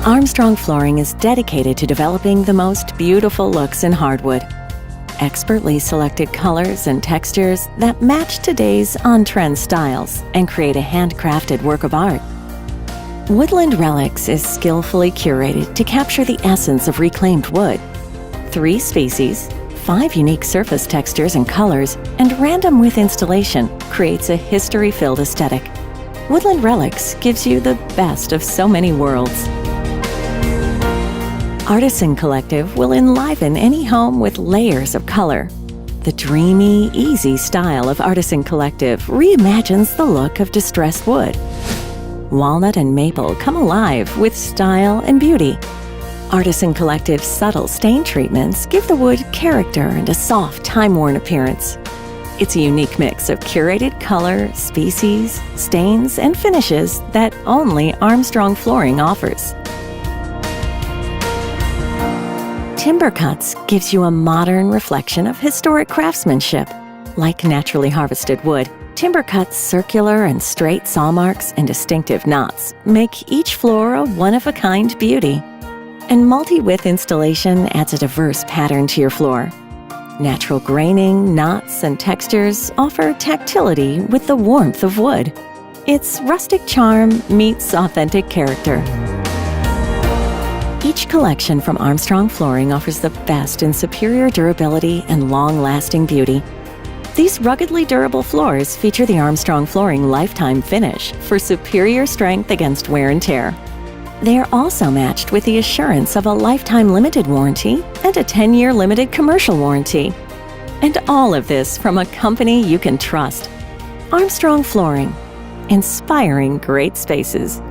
Armstrong Flooring is dedicated to developing the most beautiful looks in hardwood. Expertly selected colors and textures that match today's on-trend styles and create a handcrafted work of art. Woodland Relics is skillfully curated to capture the essence of reclaimed wood. 3 species, 5 unique surface textures and colors, and random width installation creates a history-filled aesthetic. Woodland Relics gives you the best of so many worlds. Artisan Collective will enliven any home with layers of color. The dreamy, easy style of Artisan Collective reimagines the look of distressed wood. Walnut and maple come alive with style and beauty. Artisan Collective's subtle stain treatments give the wood character and a soft, time-worn appearance. It's a unique mix of curated color, species, stains, and finishes that only Armstrong Flooring offers. Timber Cuts gives you a modern reflection of historic craftsmanship. Like naturally harvested wood, Timber Cuts' circular and straight saw marks and distinctive knots make each floor a one-of-a-kind beauty. And multi-width installation adds a diverse pattern to your floor. Natural graining, knots, and textures offer tactility with the warmth of wood. It's rustic charm meets authentic character. Each collection from Armstrong Flooring offers the best in superior durability and long-lasting beauty. These ruggedly durable floors feature the Armstrong Flooring Lifetime Finish for superior strength against wear and tear. They are also matched with the assurance of a lifetime limited warranty and a 10-year limited commercial warranty. And all of this from a company you can trust. Armstrong Flooring, inspiring great spaces.